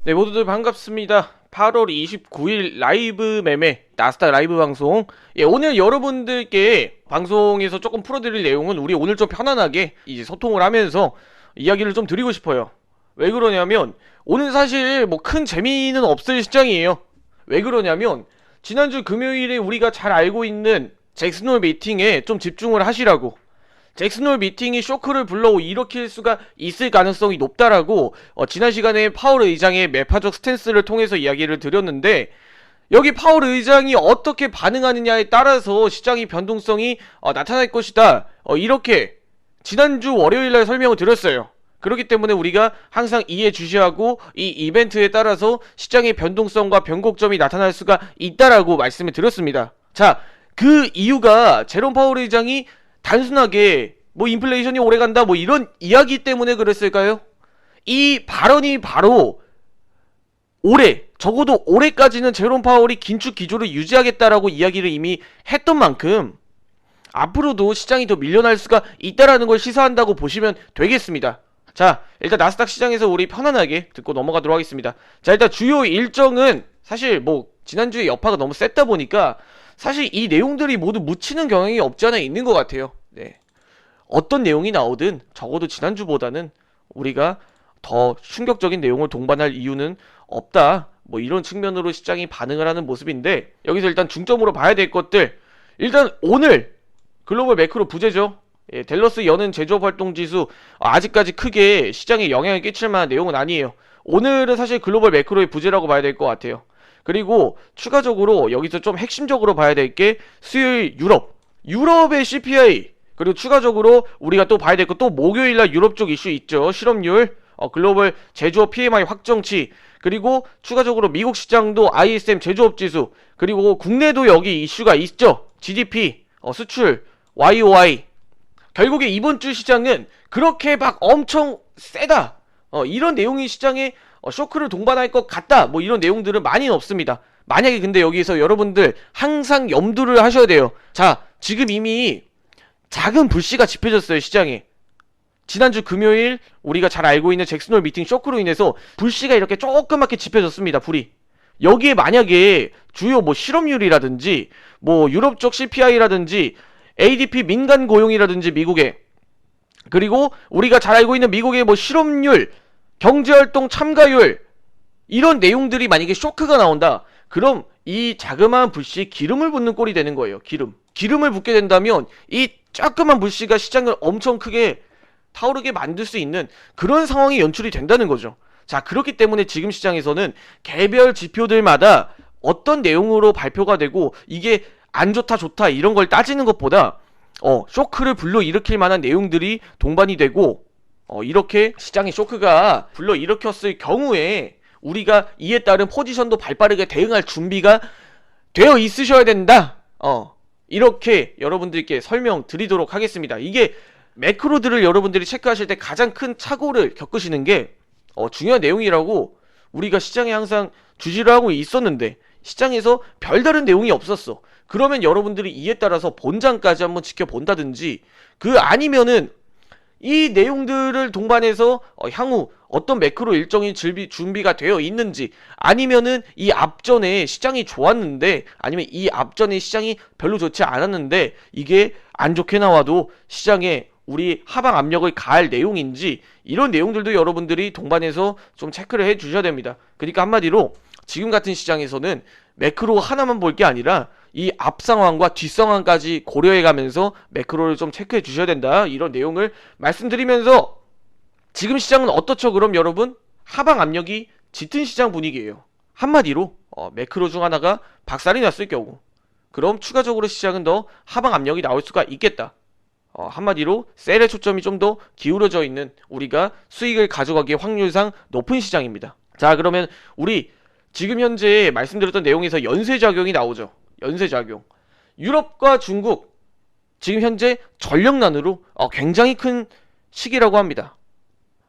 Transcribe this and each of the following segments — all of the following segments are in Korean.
네, 모두들 반갑습니다. 8월 29일 라이브 매매 나스닥 라이브 방송. 오늘 여러분들께 방송에서 조금 풀어드릴 내용은 우리 오늘 좀 편안하게 이제 소통을 하면서 이야기를 좀 드리고 싶어요. 왜 그러냐면 오늘 사실 뭐 큰 재미는 없을 시장이에요. 왜 그러냐면 지난주 금요일에 우리가 잘 알고 있는 잭슨홀 미팅에 좀 집중을 하시라고. 잭슨홀 미팅이 쇼크를 불러일으킬 수가 있을 가능성이 높다라고 지난 시간에 파월 의장의 매파적 스탠스를 통해서 이야기를 드렸는데, 여기 파월 의장이 어떻게 반응하느냐에 따라서 시장의 변동성이 나타날 것이다, 이렇게 지난주 월요일날 설명을 드렸어요. 그렇기 때문에 우리가 항상 이해 주시하고 이 이벤트에 따라서 시장의 변동성과 변곡점이 나타날 수가 있다라고 말씀을 드렸습니다. 자, 그 이유가 제롬 파월 의장이 단순하게 뭐 인플레이션이 오래간다 뭐 이런 이야기 때문에 그랬을까요? 이 발언이 바로 올해, 적어도 올해까지는 제롬 파월이 긴축 기조를 유지하겠다라고 이야기를 이미 했던 만큼 앞으로도 시장이 더 밀려날 수가 있다라는 걸 시사한다고 보시면 되겠습니다. 자, 일단 나스닥 시장에서 우리 편안하게 듣고 넘어가도록 하겠습니다. 자, 일단 주요 일정은 사실 뭐 지난주에 여파가 너무 셌다 보니까 사실 이 내용들이 모두 묻히는 경향이 없지 않아 있는 것 같아요. 네. 어떤 내용이 나오든 적어도 지난주보다는 우리가 더 충격적인 내용을 동반할 이유는 없다, 뭐 이런 측면으로 시장이 반응을 하는 모습인데, 여기서 일단 중점으로 봐야 될 것들, 일단 오늘 글로벌 매크로 부재죠. 댈러스 여는 제조업 활동 지수 아직까지 크게 시장에 영향을 끼칠 만한 내용은 아니에요. 오늘은 사실 글로벌 매크로의 부재라고 봐야 될 것 같아요. 그리고 추가적으로 여기서 좀 핵심적으로 봐야 될 게 수요일 유럽의 CPI, 그리고 추가적으로 우리가 또 봐야 될 거, 또 목요일날 유럽 쪽 이슈 있죠. 실업률, 글로벌 제조업 PMI 확정치, 그리고 추가적으로 미국 시장도 ISM 제조업 지수, 그리고 국내도 여기 이슈가 있죠. GDP, 수출, YOI. 결국에 이번 주 시장은 그렇게 막 엄청 세다, 이런 내용이 시장에 쇼크를 동반할 것 같다, 뭐 이런 내용들은 많이는 없습니다. 만약에 근데 여기서 여러분들 항상 염두를 하셔야 돼요. 자, 지금 이미 작은 불씨가 지펴졌어요, 시장에. 지난주 금요일 우리가 잘 알고 있는 잭슨홀 미팅 쇼크로 인해서 불씨가 이렇게 조그맣게 지펴졌습니다, 불이. 여기에 만약에 주요 뭐 실업률이라든지 뭐 유럽 쪽 CPI라든지 ADP 민간 고용이라든지 미국의, 그리고 우리가 잘 알고 있는 미국의 뭐 실업률, 경제활동 참가율, 이런 내용들이 만약에 쇼크가 나온다, 그럼 이 자그마한 불씨에 기름을 붓는 꼴이 되는 거예요. 기름을 붓게 된다면 이 조그만 불씨가 시장을 엄청 크게 타오르게 만들 수 있는 그런 상황이 연출이 된다는 거죠. 자, 그렇기 때문에 지금 시장에서는 개별 지표들마다 어떤 내용으로 발표가 되고 이게 안 좋다 좋다 이런 걸 따지는 것보다 쇼크를 불러일으킬 만한 내용들이 동반이 되고, 이렇게 시장의 쇼크가 불러일으켰을 경우에 우리가 이에 따른 포지션도 발빠르게 대응할 준비가 되어 있으셔야 된다, 이렇게 여러분들께 설명드리도록 하겠습니다. 이게 매크로들을 여러분들이 체크하실 때 가장 큰 착오를 겪으시는 게 중요한 내용이라고 우리가 시장에 항상 주시를 하고 있었는데 시장에서 별다른 내용이 없었어. 그러면 여러분들이 이에 따라서 본장까지 한번 지켜본다든지, 그 아니면은 이 내용들을 동반해서 향후 어떤 매크로 일정이 준비가 되어 있는지, 아니면은 이 앞전에 시장이 좋았는데, 아니면 이 앞전에 시장이 별로 좋지 않았는데 이게 안 좋게 나와도 시장에 우리 하방 압력을 가할 내용인지, 이런 내용들도 여러분들이 동반해서 좀 체크를 해 주셔야 됩니다. 그러니까 한마디로 지금 같은 시장에서는 매크로 하나만 볼 게 아니라 이 앞 상황과 뒷 상황까지 고려해 가면서 매크로를 좀 체크해 주셔야 된다, 이런 내용을 말씀드리면서, 지금 시장은 어떻죠? 그럼 여러분, 하방 압력이 짙은 시장 분위기예요. 한마디로 매크로 중 하나가 박살이 났을 경우, 그럼 추가적으로 시장은 더 하방 압력이 나올 수가 있겠다. 한마디로 셀의 초점이 좀 더 기울어져 있는, 우리가 수익을 가져가기에 확률상 높은 시장입니다. 자, 그러면 우리 지금 현재 말씀드렸던 내용에서 연쇄작용이 나오죠. 연쇄작용. 유럽과 중국, 지금 현재 전력난으로 굉장히 큰 시기라고 합니다.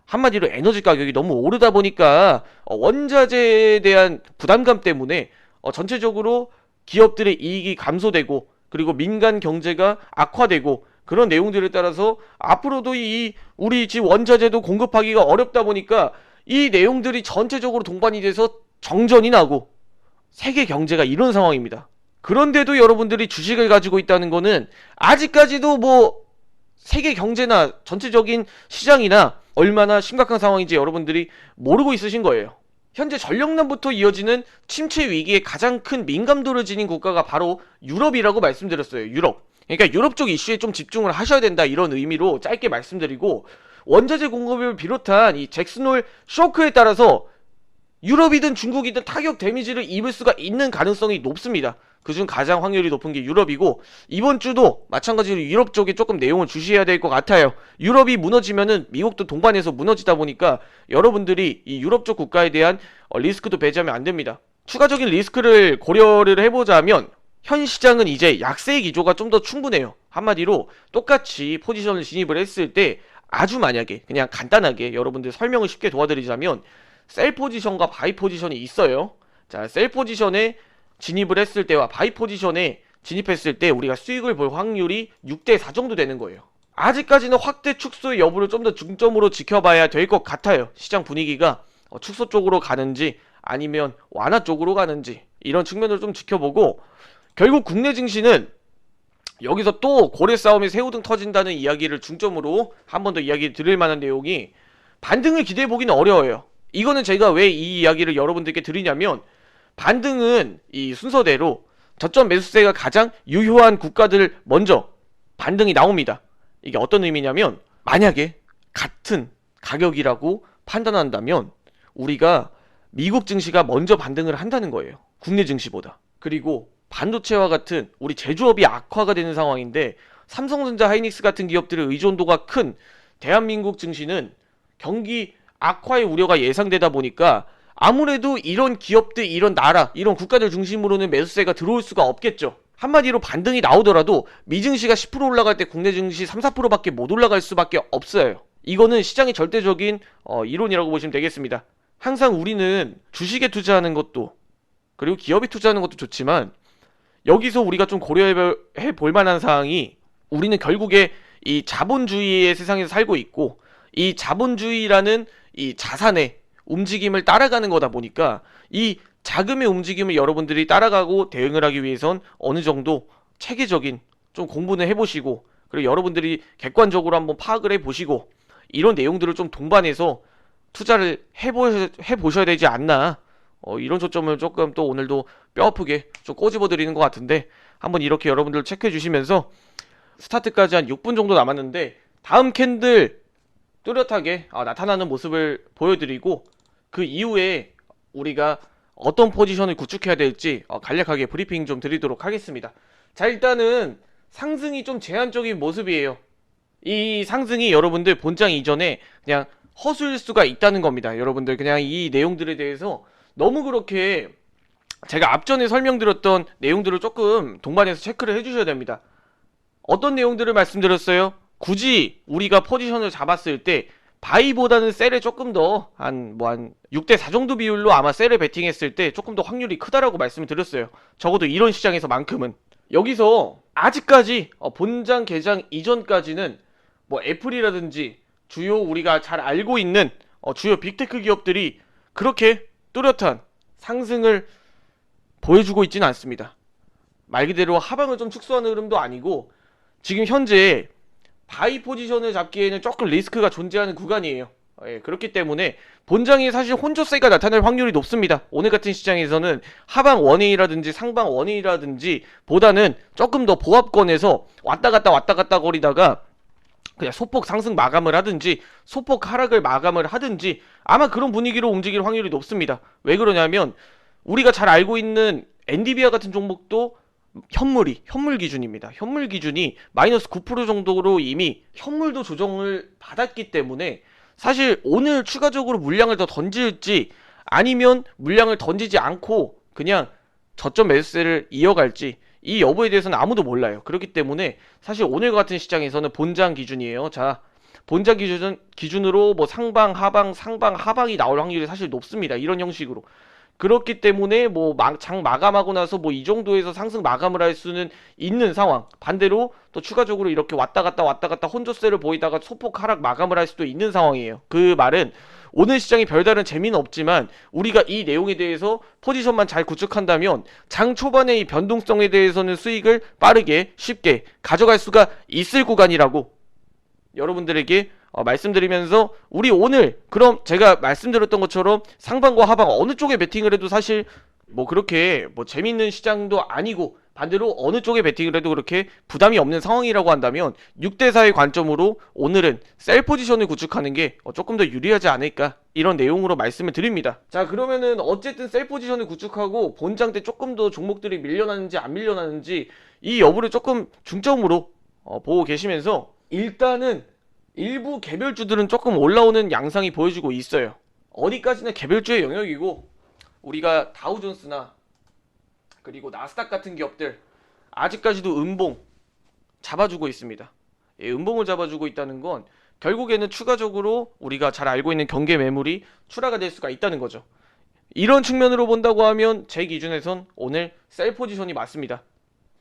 한마디로 에너지 가격이 너무 오르다 보니까 원자재에 대한 부담감 때문에 전체적으로 기업들의 이익이 감소되고, 그리고 민간 경제가 악화되고, 그런 내용들에 따라서 앞으로도 우리 집 원자재도 공급하기가 어렵다 보니까 이 내용들이 전체적으로 동반이 돼서 정전이 나고 세계 경제가 이런 상황입니다. 그런데도 여러분들이 주식을 가지고 있다는 거는 아직까지도 뭐 세계 경제나 전체적인 시장이나 얼마나 심각한 상황인지 여러분들이 모르고 있으신 거예요. 현재 전력난부터 이어지는 침체 위기에 가장 큰 민감도를 지닌 국가가 바로 유럽이라고 말씀드렸어요. 유럽. 그러니까 유럽 쪽 이슈에 좀 집중을 하셔야 된다, 이런 의미로 짧게 말씀드리고, 원자재 공급을 비롯한 이 잭슨홀 쇼크에 따라서 유럽이든 중국이든 타격 데미지를 입을 수가 있는 가능성이 높습니다. 그중 가장 확률이 높은 게 유럽이고, 이번 주도 마찬가지로 유럽 쪽에 조금 내용을 주시해야 될 것 같아요. 유럽이 무너지면은 미국도 동반해서 무너지다 보니까 여러분들이 이 유럽 쪽 국가에 대한 리스크도 배제하면 안 됩니다. 추가적인 리스크를 고려를 해보자면 현 시장은 이제 약세의 기조가 좀 더 충분해요. 한마디로 똑같이 포지션을 진입을 했을 때 아주 만약에 그냥 간단하게 여러분들 설명을 쉽게 도와드리자면 셀 포지션과 바이 포지션이 있어요. 자, 셀 포지션에 진입을 했을 때와 바이 포지션에 진입했을 때 우리가 수익을 볼 확률이 6대4 정도 되는 거예요. 아직까지는 확대 축소의 여부를 좀 더 중점으로 지켜봐야 될 것 같아요. 시장 분위기가 축소 쪽으로 가는지 아니면 완화 쪽으로 가는지 이런 측면을 좀 지켜보고, 결국 국내 증시는 여기서 또 고래 싸움에 새우등 터진다는 이야기를 중점으로 한 번 더 이야기 드릴 만한 내용이, 반등을 기대해 보기는 어려워요. 이거는 제가 왜 이 이야기를 여러분들께 드리냐면, 반등은 이 순서대로 저점 매수세가 가장 유효한 국가들 먼저 반등이 나옵니다. 이게 어떤 의미냐면, 만약에 같은 가격이라고 판단한다면 우리가 미국 증시가 먼저 반등을 한다는 거예요. 국내 증시보다. 그리고 반도체와 같은 우리 제조업이 악화가 되는 상황인데, 삼성전자, 하이닉스 같은 기업들의 의존도가 큰 대한민국 증시는 경기 악화의 우려가 예상되다 보니까 아무래도 이런 기업들, 이런 나라, 이런 국가들 중심으로는 매수세가 들어올 수가 없겠죠. 한마디로 반등이 나오더라도 미증시가 10% 올라갈 때 국내 증시 3, 4%밖에 못 올라갈 수밖에 없어요. 이거는 시장의 절대적인 이론이라고 보시면 되겠습니다. 항상 우리는 주식에 투자하는 것도, 그리고 기업에 투자하는 것도 좋지만, 여기서 우리가 좀 고려해 볼 만한 사항이, 우리는 결국에 이 자본주의의 세상에서 살고 있고, 이 자본주의라는 이 자산의 움직임을 따라가는 거다 보니까 이 자금의 움직임을 여러분들이 따라가고 대응을 하기 위해선 어느 정도 체계적인 좀 공부는 해보시고, 그리고 여러분들이 객관적으로 한번 파악을 해보시고, 이런 내용들을 좀 동반해서 투자를 해보셔야 되지 않나, 이런 초점을 조금 또 오늘도 뼈아프게 좀 꼬집어 드리는 것 같은데, 한번 이렇게 여러분들 체크해 주시면서, 스타트까지 한 6분 정도 남았는데 다음 캔들 뚜렷하게 나타나는 모습을 보여드리고, 그 이후에 우리가 어떤 포지션을 구축해야 될지 간략하게 브리핑 좀 드리도록 하겠습니다. 자, 일단은 상승이 좀 제한적인 모습이에요. 이 상승이 여러분들 본장 이전에 그냥 허수일 수가 있다는 겁니다. 여러분들 그냥 이 내용들에 대해서 너무 그렇게 제가 앞전에 설명드렸던 내용들을 조금 동반해서 체크를 해주셔야 됩니다. 어떤 내용들을 말씀드렸어요? 굳이 우리가 포지션을 잡았을 때 바이보다는 셀에 조금 더 한 6대4 정도 비율로 아마 셀에 베팅했을 때 조금 더 확률이 크다라고 말씀을 드렸어요. 적어도 이런 시장에서만큼은. 여기서 아직까지 본장 개장 이전까지는 뭐 애플이라든지 주요 우리가 잘 알고 있는 주요 빅테크 기업들이 그렇게 뚜렷한 상승을 보여주고 있지는 않습니다. 말 그대로 하방을 좀 축소하는 흐름도 아니고, 지금 현재 바이 포지션을 잡기에는 조금 리스크가 존재하는 구간이에요. 그렇기 때문에 본장이 사실 혼조세가 나타날 확률이 높습니다. 오늘 같은 시장에서는 하방 원웨이라든지 상방 원웨이라든지 보다는 조금 더 보합권에서 왔다 갔다 거리다가 그냥 소폭 상승 마감을 하든지 소폭 하락을 마감을 하든지 아마 그런 분위기로 움직일 확률이 높습니다. 왜 그러냐면 우리가 잘 알고 있는 엔디비아 같은 종목도 현물 기준입니다. 현물 기준이 마이너스 9% 정도로 이미 현물도 조정을 받았기 때문에, 사실 오늘 추가적으로 물량을 더 던질지 아니면 물량을 던지지 않고 그냥 저점 매수세를 이어갈지 이 여부에 대해서는 아무도 몰라요. 그렇기 때문에 사실 오늘 같은 시장에서는 본장 기준이에요. 자, 본장 기준으로 뭐 상방 하방이 나올 확률이 사실 높습니다. 이런 형식으로. 그렇기 때문에 뭐 장 마감하고 나서 뭐 이 정도에서 상승 마감을 할 수는 있는 상황. 반대로 또 추가적으로 이렇게 왔다 갔다 혼조세를 보이다가 소폭 하락 마감을 할 수도 있는 상황이에요. 그 말은 오늘 시장에 별다른 재미는 없지만 우리가 이 내용에 대해서 포지션만 잘 구축한다면 장 초반의 이 변동성에 대해서는 수익을 빠르게 쉽게 가져갈 수가 있을 구간이라고 여러분들에게 말씀드리면서 우리 오늘 그럼 제가 말씀드렸던 것처럼 상방과 하방 어느 쪽에 베팅을 해도 사실 뭐 그렇게 뭐 재밌는 시장도 아니고 반대로 어느 쪽에 베팅을 해도 그렇게 부담이 없는 상황이라고 한다면 6대4의 관점으로 오늘은 셀 포지션을 구축하는 게 조금 더 유리하지 않을까 이런 내용으로 말씀을 드립니다. 자, 그러면은 어쨌든 셀 포지션을 구축하고 본장 때 조금 더 종목들이 밀려나는지 안 밀려나는지 이 여부를 조금 중점으로 보고 계시면서 일단은 일부 개별주들은 조금 올라오는 양상이 보여주고 있어요. 어디까지나 개별주의 영역이고 우리가 다우존스나 그리고 나스닥 같은 기업들 아직까지도 음봉 잡아주고 있습니다. 음봉을 잡아주고 있다는 건 결국에는 추가적으로 우리가 잘 알고 있는 경계 매물이 출하가 될 수가 있다는 거죠. 이런 측면으로 본다고 하면 제 기준에선 오늘 셀 포지션이 맞습니다.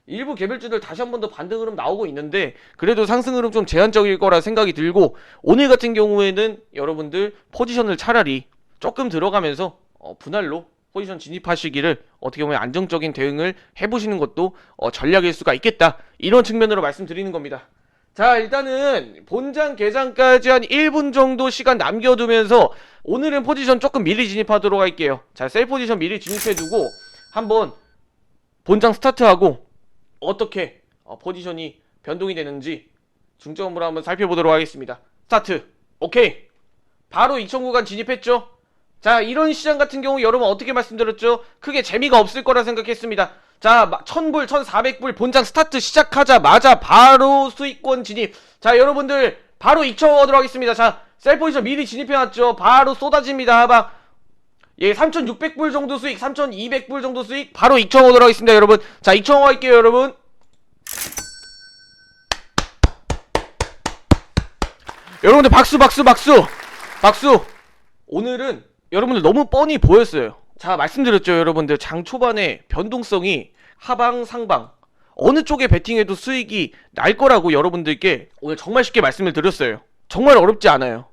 일부 개별주들 다시 한 번 더 반등 흐름 나오고 있는데 그래도 상승 흐름 좀 제한적일 거라 생각이 들고 오늘 같은 경우에는 여러분들 포지션을 차라리 조금 들어가면서 분할로 포지션 진입하시기를 어떻게 보면 안정적인 대응을 해보시는 것도 전략일 수가 있겠다 이런 측면으로 말씀드리는 겁니다. 자, 일단은 본장 개장까지 한 1분 정도 시간 남겨두면서 오늘은 포지션 조금 미리 진입하도록 할게요. 자, 셀 포지션 미리 진입해두고 한번 본장 스타트하고 어떻게 포지션이 변동이 되는지 중점으로 한번 살펴보도록 하겠습니다. 스타트. 오케이. 바로 2천 구간 진입했죠. 자, 이런 시장 같은 경우 여러분 어떻게 말씀드렸죠? 크게 재미가 없을 거라 생각했습니다. 자, 1000불, 1400불 본장 스타트 시작하자마자 바로 수익권 진입. 자, 여러분들 바로 2천 얻으러 가겠습니다. 자, 셀 포지션 미리 진입해놨죠. 바로 쏟아집니다. 하방. 예, 3600불 정도 수익, 3200불 정도 수익, 바로 2천 얻으러 가겠습니다, 여러분. 자, 2천 할게요, 여러분. 여러분들 박수, 박수, 박수, 박수. 오늘은 여러분들 너무 뻔히 보였어요. 자, 말씀드렸죠, 여러분들. 장 초반에 변동성이 하방, 상방 어느 쪽에 베팅해도 수익이 날 거라고 여러분들께 오늘 정말 쉽게 말씀을 드렸어요. 정말 어렵지 않아요.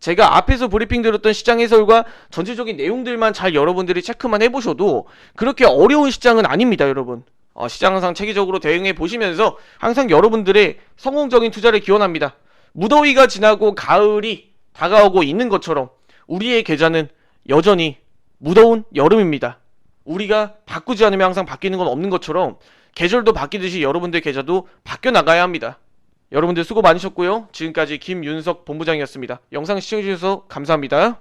제가 앞에서 브리핑 드렸던 시장 해설과 전체적인 내용들만 잘 여러분들이 체크만 해보셔도 그렇게 어려운 시장은 아닙니다, 여러분. 시장 항상 체계적으로 대응해 보시면서 항상 여러분들의 성공적인 투자를 기원합니다. 무더위가 지나고 가을이 다가오고 있는 것처럼 우리의 계좌는 여전히 무더운 여름입니다. 우리가 바꾸지 않으면 항상 바뀌는 건 없는 것처럼 계절도 바뀌듯이 여러분들 계좌도 바뀌어 나가야 합니다. 여러분들 수고 많으셨고요. 지금까지 김윤석 본부장이었습니다. 영상 시청해주셔서 감사합니다.